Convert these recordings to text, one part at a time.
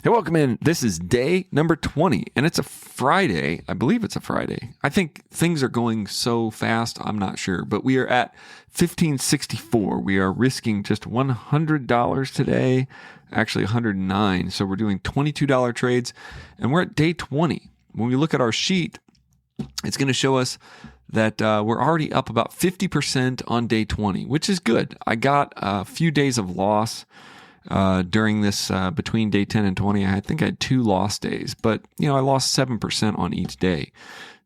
Hey, welcome in. This is day number 20, and it's a Friday. I believe it's a Friday. I think things are going so fast, I'm not sure, but we are at 1564. We are risking just $100 today, actually $109. So we're doing $22 trades, and we're at day 20. When we look at our sheet, it's going to show us that we're already up about 50% on day 20, which is good. I got a few days of loss during this between day 10 and 20. I think I had 2 loss days, but I lost 7% on each day,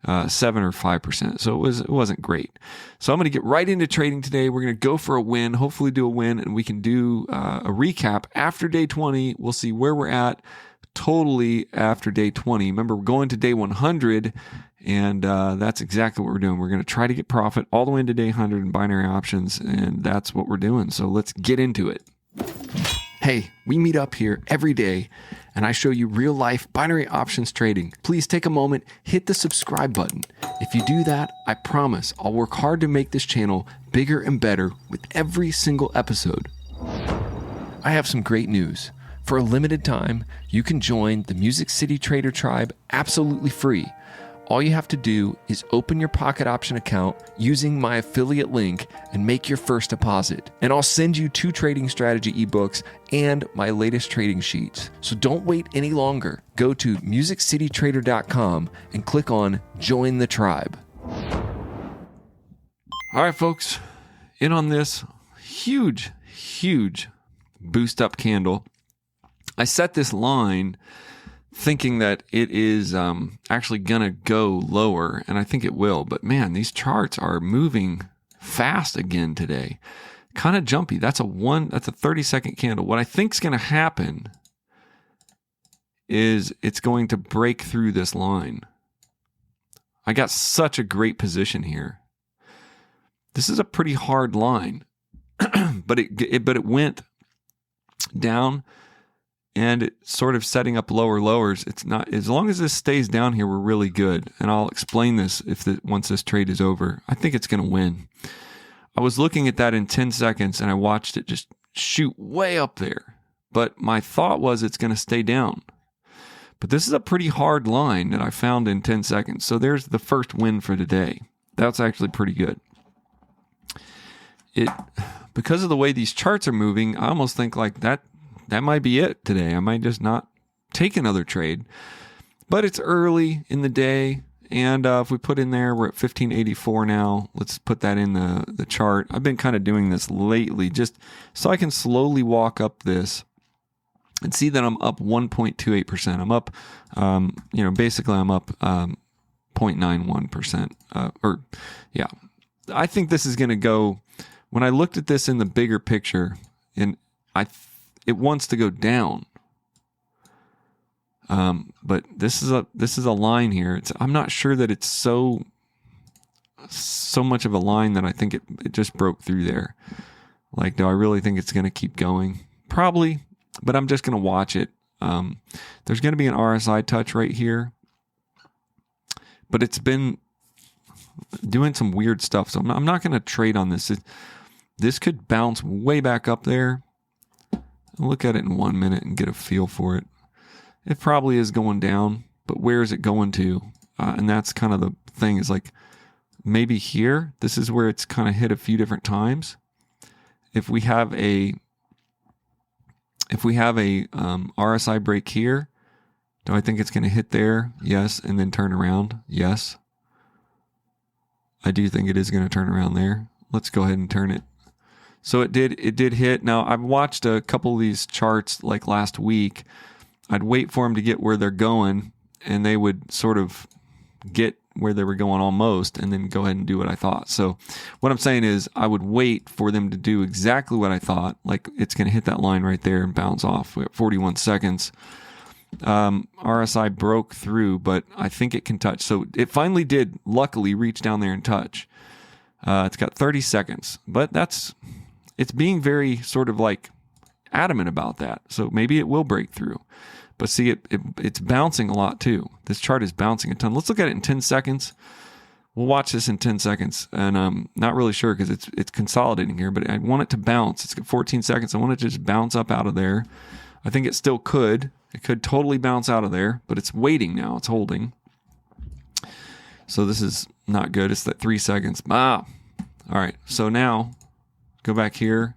7 or 5%. So it wasn't great. So I'm going to get right into trading today. We're going to go for a win, hopefully do a win, and we can do a recap after day 20. We'll see where we're at totally after day 20. Remember, we're going to day 100, and that's exactly what we're doing. We're going to try to get profit all the way into day 100 in binary options, and that's what we're doing. So let's get into it. Hey, we meet up here every day and I show you real life binary options trading. Please take a moment, hit the subscribe button. If you do that, I promise I'll work hard to make this channel bigger and better with every single episode. I have some great news. For a limited time, you can join the Music City Trader Tribe absolutely free. All you have to do is open your pocket option account using my affiliate link and make your first deposit. And I'll send you 2 trading strategy ebooks and my latest trading sheets. So don't wait any longer. Go to musiccitytrader.com and click on Join the Tribe. All right, folks, in on this huge boost up candle. I set this line thinking that it is actually going to go lower, and I think it will. But man, these charts are moving fast again today. Kind of jumpy. That's a 30-second candle. What I think is going to happen is it's going to break through this line. I got such a great position here. This is a pretty hard line, but it went down. And it's sort of setting up lower lowers. It's not, as long as this stays down here, we're really good. And I'll explain this once this trade is over. I think it's going to win. I was looking at that in 10 seconds and I watched it just shoot way up there. But my thought was it's going to stay down. But this is a pretty hard line that I found in 10 seconds. So there's the first win for today. That's actually pretty good. Because of the way these charts are moving, I almost think like that might be it today. I might just not take another trade. But it's early in the day, and if we put in there, we're at 1584 now. Let's put that in the chart. I've been kind of doing this lately just so I can slowly walk up this and see that I'm up 1.28%. I'm up, basically I'm up 0.91%. I think this is going to go, when I looked at this in the bigger picture, and it wants to go down, but this is a line here. I'm not sure that it's so much of a line that I think it just broke through there. Like, do I really think it's going to keep going? Probably, but I'm just going to watch it. There's going to be an RSI touch right here, but it's been doing some weird stuff, so I'm not going to trade on this. This could bounce way back up there. I'll look at it in 1 minute and get a feel for it. It probably is going down, but where is it going to? And that's kind of the thing, is like maybe here. This is where it's kind of hit a few different times. If we have a RSI break here, do I think it's going to hit there? Yes, and then turn around. Yes, I do think it is going to turn around there. Let's go ahead and turn it. So it did hit. Now, I've watched a couple of these charts like last week. I'd wait for them to get where they're going, and they would sort of get where they were going almost, and then go ahead and do what I thought. So what I'm saying is I would wait for them to do exactly what I thought, like it's going to hit that line right there and bounce off. We're at 41 seconds. RSI broke through, but I think it can touch. So it finally did, luckily, reach down there and touch. It's got 30 seconds, but it's being very sort of like adamant about that. So maybe it will break through. But see, it's bouncing a lot too. This chart is bouncing a ton. Let's look at it in 10 seconds. We'll watch this in 10 seconds. And I'm not really sure because it's consolidating here, but I want it to bounce. It's got 14 seconds. I want it to just bounce up out of there. I think it still could. It could totally bounce out of there, but it's waiting now. It's holding. So this is not good. It's that 3 seconds. Ah. All right. So now go back here.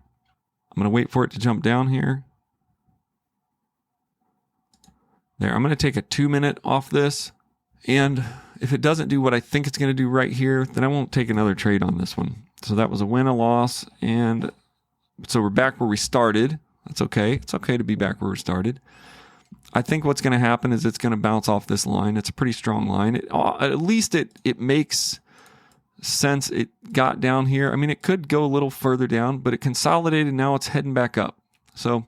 I'm going to wait for it to jump down here. There. I'm going to take a 2 minute off this. And if it doesn't do what I think it's going to do right here, then I won't take another trade on this one. So that was a win, a loss. And so we're back where we started. That's okay. It's okay to be back where we started. I think what's going to happen is it's going to bounce off this line. It's a pretty strong line. At least it makes sense. It got down here. I mean, it could go a little further down, but it consolidated. Now it's heading back up. So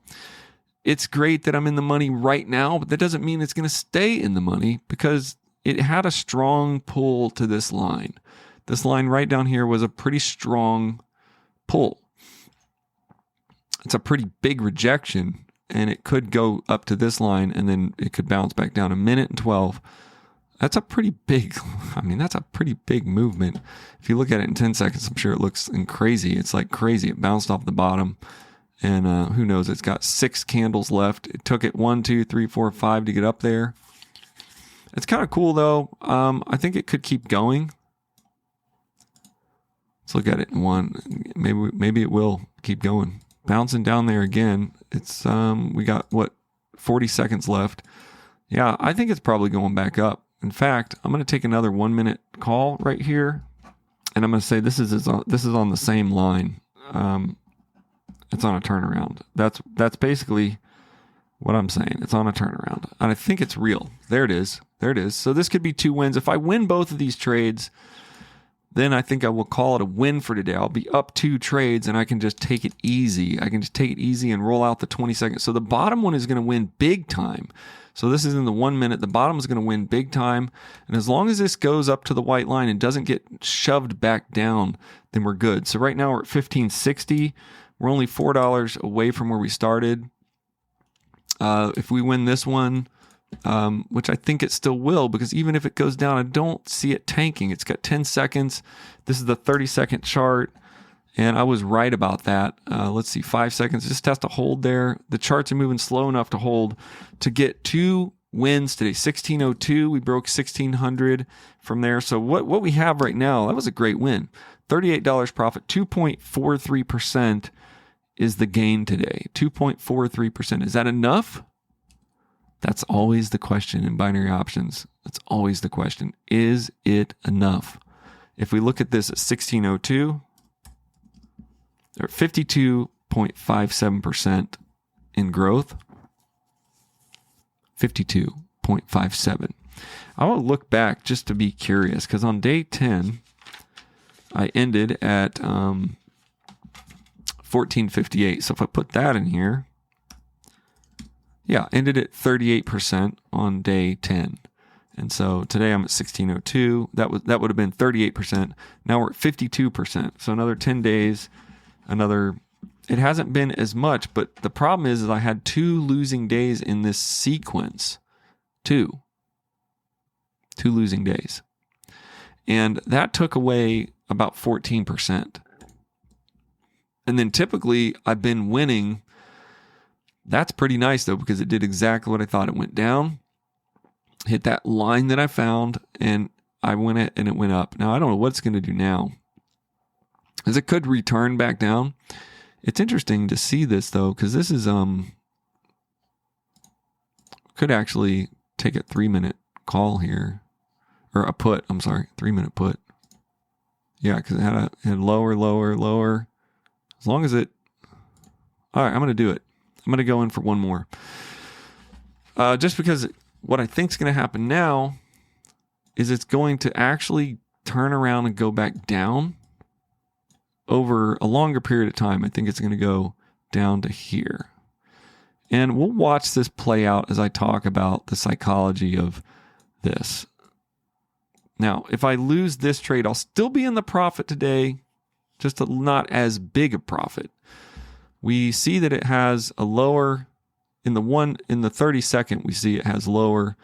it's great that I'm in the money right now, but that doesn't mean it's going to stay in the money because it had a strong pull to this line. This line right down here was a pretty strong pull. It's a pretty big rejection, and it could go up to this line, and then it could bounce back down. 1:12. That's a pretty big, that's a pretty big movement. If you look at it in 10 seconds, I'm sure it looks crazy. It's like crazy. It bounced off the bottom, and who knows? It's got 6 candles left. It took it 1, 2, 3, 4, 5 to get up there. It's kind of cool, though. I think it could keep going. Let's look at it in one. Maybe it will keep going. Bouncing down there again. It's we got 40 seconds left. Yeah, I think it's probably going back up. In fact, I'm going to take another 1 minute call right here, and I'm going to say this is on the same line. It's on a turnaround. That's basically what I'm saying. It's on a turnaround, and I think it's real. There it is. There it is. So this could be 2 wins. If I win both of these trades, then I think I will call it a win for today. I'll be up 2 trades, and I can just take it easy. I can just take it easy and roll out the 20 seconds. So the bottom one is going to win big time. So this is in the 1 minute. The bottom is going to win big time. And as long as this goes up to the white line and doesn't get shoved back down, then we're good. So right now we're at $15.60. We're only $4 away from where we started. If we win this one, which I think it still will, because even if it goes down, I don't see it tanking. It's got 10 seconds. This is the 30-second chart, and I was right about that. Let's see, 5 seconds. Just has to hold there. The charts are moving slow enough to hold to get 2 wins today. 1602, we broke 1600 from there. So what we have right now, that was a great win. $38 profit, 2.43% is the gain today. 2.43%. Is that enough? That's always the question in binary options. That's always the question. Is it enough? If we look at this at 1602, they're at 52.57% in growth. 52.57. I will look back just to be curious, because on day 10, I ended at 1458. So if I put that in here, yeah, ended at 38% on day 10. And so today I'm at 1602. That would have been 38%. Now we're at 52%. So another 10 days, it hasn't been as much, but the problem is I had 2 losing days in this sequence. 2 losing days. And that took away about 14%. And then typically I've been winning. That's pretty nice, though, because it did exactly what I thought. It went down, hit that line that I found, and I went it, and it went up. Now, I don't know what it's going to do now, because it could return back down. It's interesting to see this, though, because this is could actually take a 3-minute call here, or a put. I'm sorry, 3-minute put. Yeah, because it had lower. As long as it. All right, I'm going to do it. I'm going to go in for one more. Just because what I think is going to happen now is it's going to actually turn around and go back down over a longer period of time. I think it's going to go down to here. And we'll watch this play out as I talk about the psychology of this. Now, if I lose this trade, I'll still be in the profit today, just not as big a profit. We see that it has a lower, in the 30-second, we see it has lower.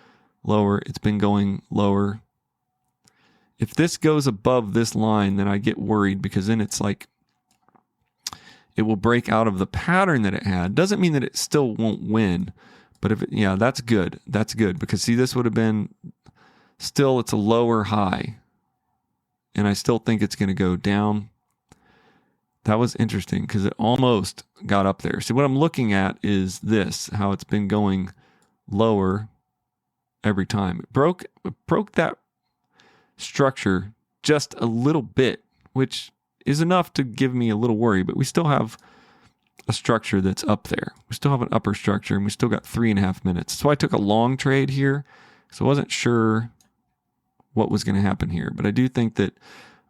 It's been going lower. If this goes above this line, then I get worried, because then it's like it will break out of the pattern that it had. Doesn't mean that it still won't win, But yeah, that's good. That's good because see, this would have been still, it's a lower high. And I still think it's going to go down. That was interesting because it almost got up there. See, what I'm looking at is this, how it's been going lower every time. It broke that structure just a little bit, which is enough to give me a little worry, but we still have a structure that's up there. We still have an upper structure and we still got 3.5 minutes. So I took a long trade here. So I wasn't sure what was going to happen here, but I do think that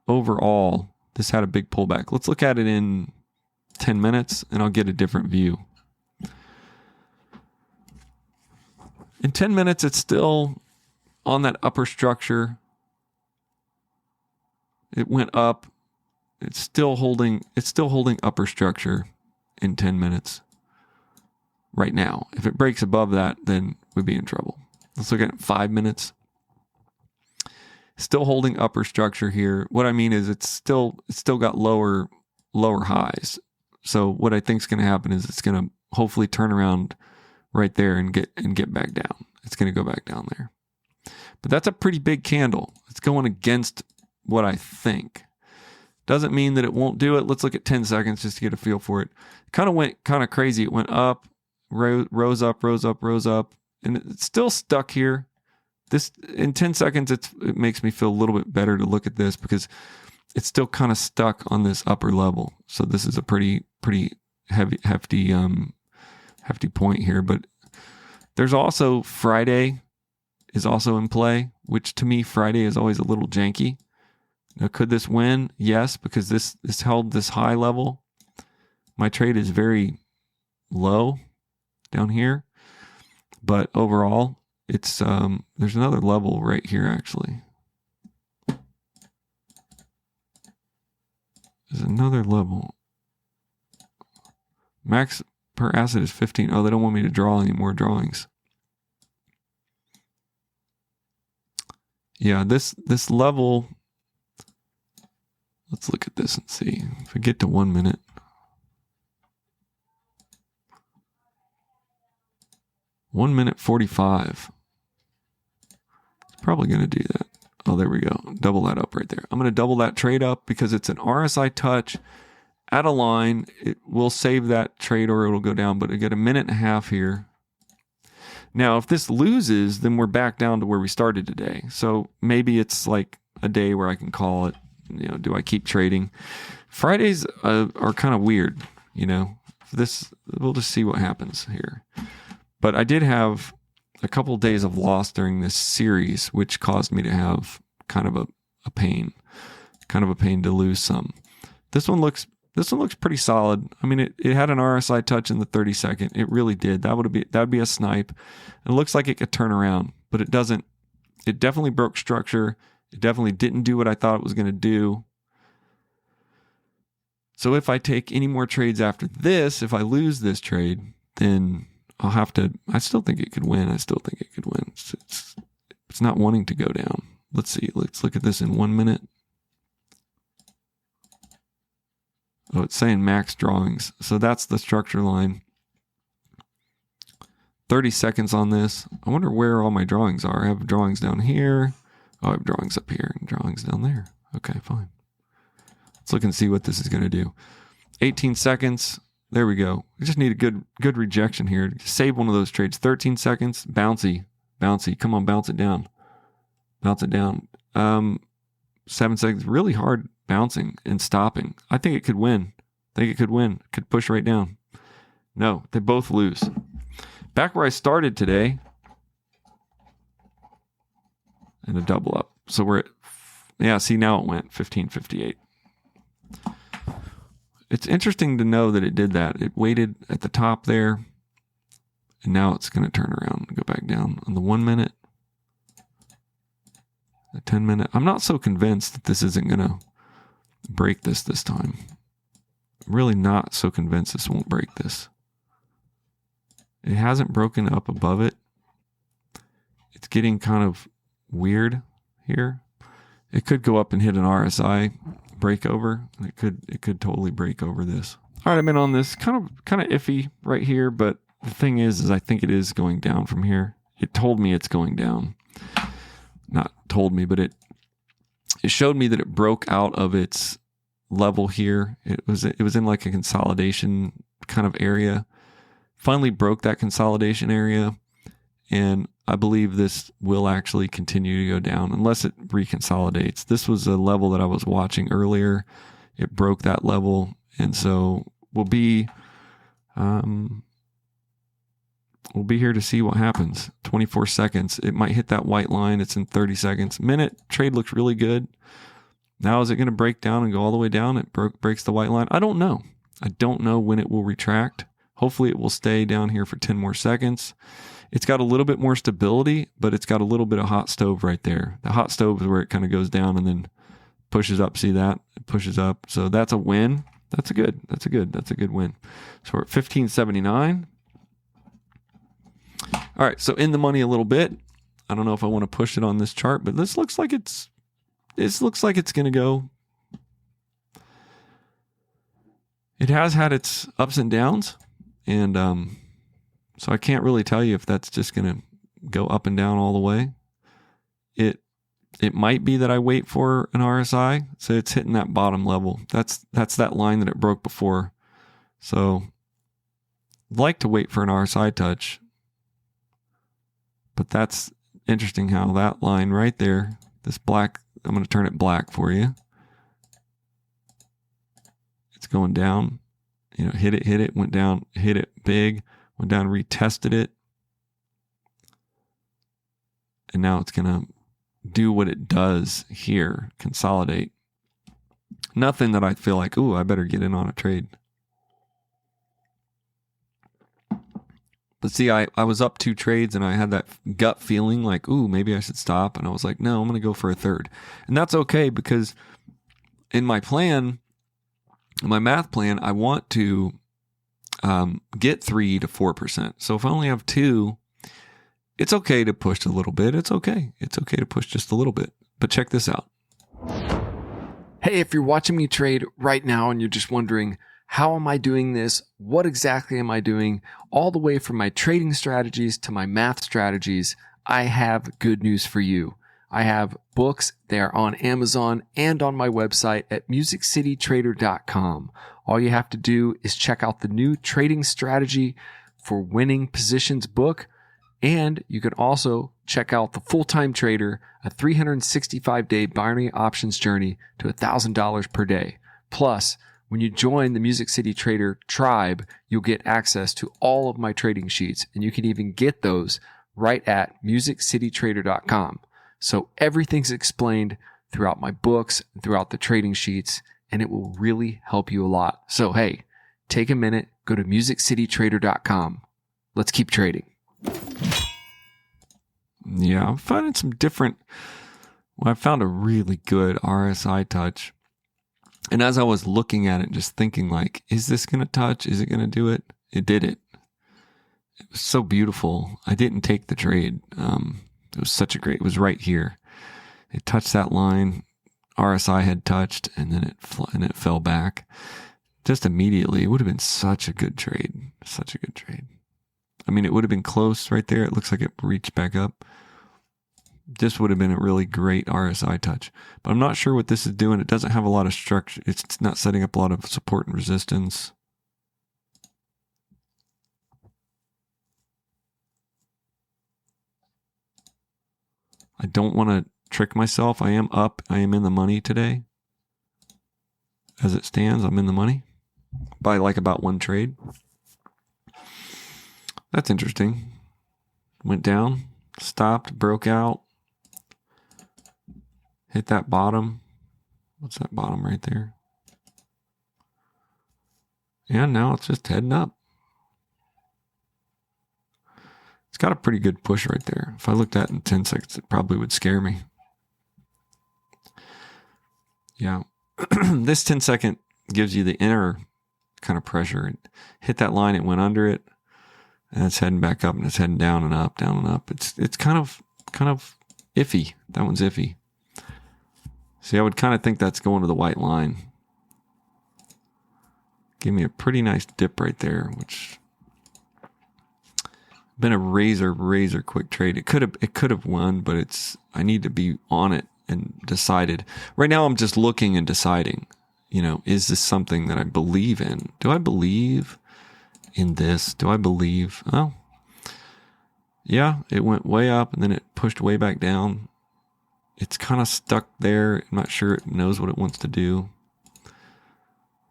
overall this had a big pullback. Let's look at it in 10 minutes and I'll get a different view. In 10 minutes, it's still on that upper structure. It went up. It's still holding upper structure in 10 minutes right now. If it breaks above that, then we'd be in trouble. Let's look at 5 minutes. Still holding upper structure here. What I mean is it's still got lower highs. So what I think is going to happen is it's going to hopefully turn around right there and get back down. It's going to go back down there. But that's a pretty big candle. It's going against what I think. Doesn't mean that it won't do it. Let's look at 10 seconds just to get a feel for it. Kind of went kind of crazy. It went up, rose up, and it's still stuck here. This in 10 seconds, it makes me feel a little bit better to look at this because it's still kind of stuck on this upper level. So this is a pretty hefty point here. But there's also Friday is also in play, which to me Friday is always a little janky. Now, could this win? Yes, because this held this high level. My trade is very low down here, but overall, it's there's another level right here actually. There's another level. Max per asset is 15. Oh, they don't want me to draw any more drawings. Yeah, this level. Let's look at this and see. If we get to 1 minute. One minute 45. It's probably going to do that. Oh, there we go. Double that up right there. I'm going to double that trade up because it's an RSI touch at a line. It will save that trade or it'll go down, but I get 1.5 minutes here. Now, if this loses, then we're back down to where we started today. So maybe it's like a day where I can call it. You know, do I keep trading? Fridays are kind of weird, you know. We'll just see what happens here. But I did have a couple of days of loss during this series, which caused me to have kind of a pain to lose some. This one looks pretty solid. I mean, it had an RSI touch in the 30-second. It really did. That would be a snipe. It looks like it could turn around, but it doesn't. It definitely broke structure. It definitely didn't do what I thought it was going to do. So if I take any more trades after this, if I lose this trade, then I'll have to. I still think it could win. It's not wanting to go down. Let's see. Let's look at this in 1 minute. Oh, it's saying max drawings. So that's the structure line. 30 seconds on this. I wonder where all my drawings are. I have drawings down here. Oh, I have drawings up here and drawings down there. Okay, fine. Let's look and see what this is going to do. 18 seconds. There we go. We just need a good rejection here. Save one of those trades. 13 seconds. Bouncy. Come on, bounce it down. 7 seconds. Really hard bouncing and stopping. I think it could win. Could push right down. No, they both lose. Back where I started today. And a double up. So we're at, see, now it went 15.58. It's interesting to know that it did that. It waited at the top there, and now it's going to turn around and go back down on the 1 minute, the 10 minute. I'm not so convinced that this isn't going to break this time. I'm really not so convinced this won't break this. It hasn't broken up above it. It's getting kind of weird here. It could go up and hit an RSI breakover. It could totally break over this. All right, I'm in on this kind of iffy right here, but the thing is I think it is going down from here. It told me it's going down. Not told me, but it showed me that it broke out of its level here. It was in like a consolidation kind of area. Finally broke that consolidation area, and I believe this will actually continue to go down unless it reconsolidates. This was a level that I was watching earlier. It broke that level, and so we'll be here to see what happens. 24 seconds. It might hit that white line. It's in 30 seconds. Minute trade looks really good. Now is it going to break down and go all the way down? It breaks the white line. I don't know. I don't know when it will retract. Hopefully it will stay down here for 10 more seconds. It's got a little bit more stability, but it's got a little bit of hot stove right there. The hot stove is where it kind of goes down and then pushes up. See that? It pushes up. So that's a win. That's a good win. So we're at 1579. All right. So in the money a little bit. I don't know if I want to push it on this chart, but this looks like it's going to go. It has had its ups and downs. And so I can't really tell you if that's just going to go up and down all the way. It might be that I wait for an RSI, so it's hitting that bottom level. That's that line that it broke before. So I'd like to wait for an RSI touch. But that's interesting how that line right there, this black, I'm going to turn it black for you. It's going down. Hit it, went down, hit it big, went down, retested it. And now it's going to do what it does here, consolidate. Nothing that I feel like, ooh, I better get in on a trade. But see, I was up 2 trades and I had that gut feeling like, ooh, maybe I should stop. And I was like, no, I'm going to go for a third. And that's okay because in my plan, my math plan, I want to get 3 to 4%. So if I only have 2, it's okay to push a little bit. It's okay. It's okay to push just a little bit. But check this out. Hey, if you're watching me trade right now and you're just wondering, how am I doing this? What exactly am I doing? All the way from my trading strategies to my math strategies, I have good news for you. I have books. They are on Amazon and on my website at musiccitytrader.com. All you have to do is check out the new trading strategy for winning positions book. And you can also check out the Full-Time Trader, a 365-day binary options journey to $1,000 per day. Plus, when you join the Music City Trader tribe, you'll get access to all of my trading sheets. And you can even get those right at musiccitytrader.com. So everything's explained throughout my books and throughout the trading sheets, and it will really help you a lot. So, hey, take a minute, go to musiccitytrader.com. Let's keep trading. Yeah, I'm finding some different. Well, I found a really good RSI touch. And as I was looking at it, just thinking like, is this going to touch? Is it going to do it? It did it. It was so beautiful. I didn't take the trade. It was it was right here. It touched that line. RSI had touched, and then it fell back. Just immediately, it would have been such a good trade. Such a good trade. I mean, it would have been close right there. It looks like it reached back up. This would have been a really great RSI touch. But I'm not sure what this is doing. It doesn't have a lot of structure. It's not setting up a lot of support and resistance. I don't want to trick myself. I am up. I am in the money today. As it stands, I'm in the money by like about 1 trade. That's interesting. Went down, stopped, broke out, hit that bottom. What's that bottom right there? And now it's just heading up. It's got a pretty good push right there. If I looked at it in 10 seconds, it probably would scare me. Yeah. This 10-second gives you the inner kind of pressure. It hit that line, it went under it, and it's heading back up, and it's heading down and up, down and up. It's kind of iffy. That one's iffy. See, I would kind of think that's going to the white line. Give me a pretty nice dip right there, which been a razor quick trade. It could have won, but I need to be on it and decided. Right now I'm just looking and deciding, is this something that I believe in? Do I believe in this? Do I believe? Oh, yeah, it went way up and then it pushed way back down. It's kind of stuck there. I'm not sure it knows what it wants to do.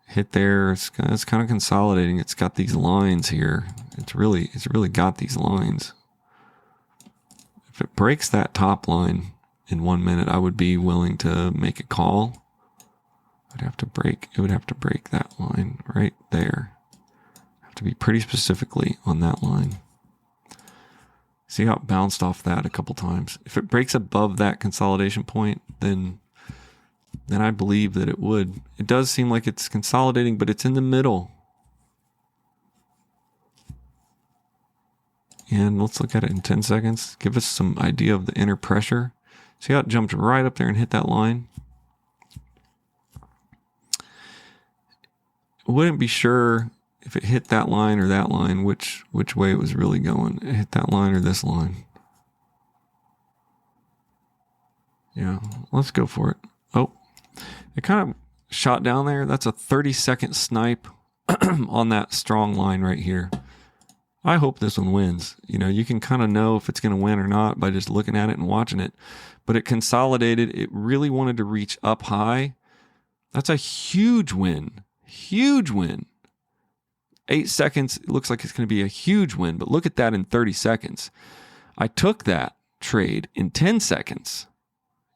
Hit there. It's kind of consolidating. It's got these lines here. It's really got these lines. If it breaks that top line in 1 minute, I would be willing to make a call. It would have to break that line right there. Have to be pretty specifically on that line. See how it bounced off that a couple times. If it breaks above that consolidation point, then I believe that it would. It does seem like it's consolidating, but it's in the middle. And let's look at it in 10 seconds. Give us some idea of the inner pressure. See how it jumped right up there and hit that line? Wouldn't be sure if it hit that line or that line, which way it was really going. It hit that line or this line. Yeah, let's go for it. Oh, it kind of shot down there. That's a 30-second snipe on that strong line right here. I hope this one wins. You can kind of know if it's going to win or not by just looking at it and watching it. But it consolidated. It really wanted to reach up high. That's a huge win. Huge win. 8 seconds, it looks like it's going to be a huge win, but look at that in 30 seconds. I took that trade in 10 seconds,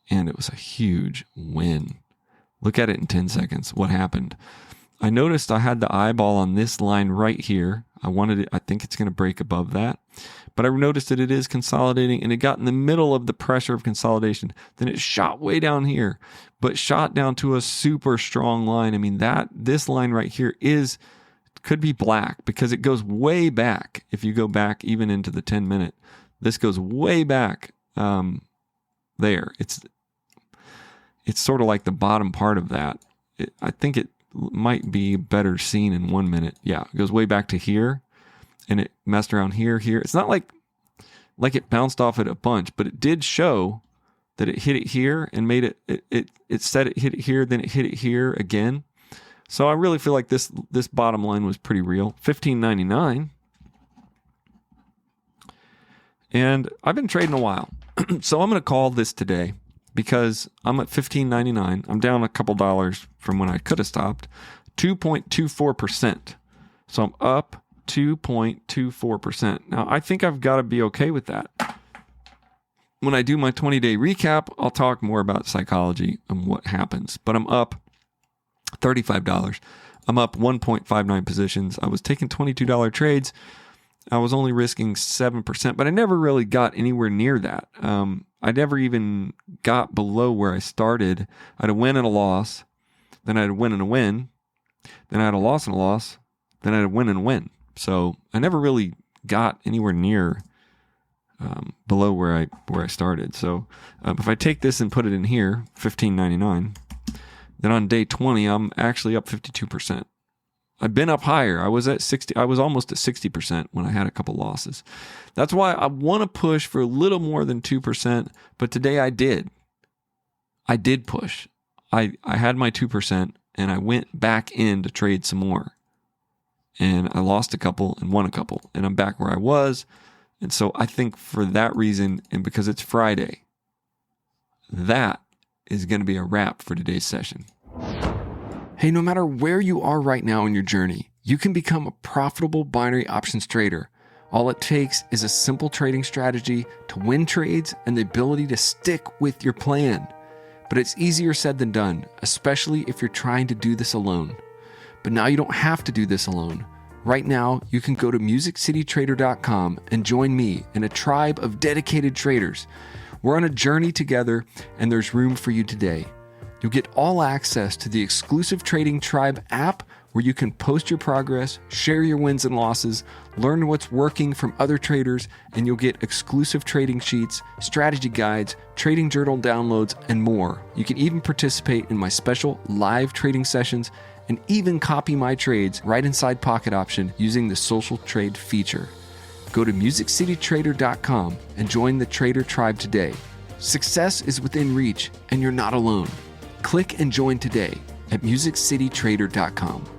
and it was a huge win. Look at it in 10 seconds. What happened? I noticed I had the eyeball on this line right here. I think it's going to break above that, but I noticed that it is consolidating, and it got in the middle of the pressure of consolidation. Then it shot way down here, but shot down to a super strong line. I mean, this line right here could be black because it goes way back. If you go back even into the 10-minute, this goes way back there. It's sort of like the bottom part of that. I think it might be better seen in 1 minute. Yeah, it goes way back to here, and it messed around here. It's not like it bounced off it a bunch, but it did show that it hit it here and made it said it hit it here, then it hit it here again. So I really feel like this bottom line was pretty real. $15.99. And I've been trading a while. So I'm going to call this today because I'm at $15.99. I'm down a couple dollars from when I could have stopped. 2.24%. So I'm up 2.24%. Now I think I've got to be okay with that. When I do my 20-day recap, I'll talk more about psychology and what happens. But I'm up $35. I'm up 1.59 positions. I was taking $22 trades. I was only risking 7%, but I never really got anywhere near that. I never even got below where I started. I had a win and a loss. Then I had a win and a win. Then I had a loss and a loss. Then I had a win and a win. So I never really got anywhere near below where I started. So if I take this and put it in here, $15.99, then on day 20, I'm actually up 52%. I've been up higher. I was at 60. I was almost at 60% when I had a couple losses. That's why I want to push for a little more than 2%. But today I did. I did push. I had my 2% and I went back in to trade some more. And I lost a couple and won a couple. And I'm back where I was. And so I think for that reason, and because it's Friday, that is going to be a wrap for today's session. Hey, no matter where you are right now in your journey, you can become a profitable binary options trader. All it takes is a simple trading strategy to win trades and the ability to stick with your plan. But it's easier said than done, especially if you're trying to do this alone. But now you don't have to do this alone. Right now, you can go to musiccitytrader.com and join me in a tribe of dedicated traders. We're on a journey together, and there's room for you today. You'll get all access to the exclusive Trading Tribe app where you can post your progress, share your wins and losses, learn what's working from other traders, and you'll get exclusive trading sheets, strategy guides, trading journal downloads, and more. You can even participate in my special live trading sessions and even copy my trades right inside Pocket Option using the social trade feature. Go to MusicCityTrader.com and join the Trader Tribe today. Success is within reach, and you're not alone. Click and join today at MusicCityTrader.com.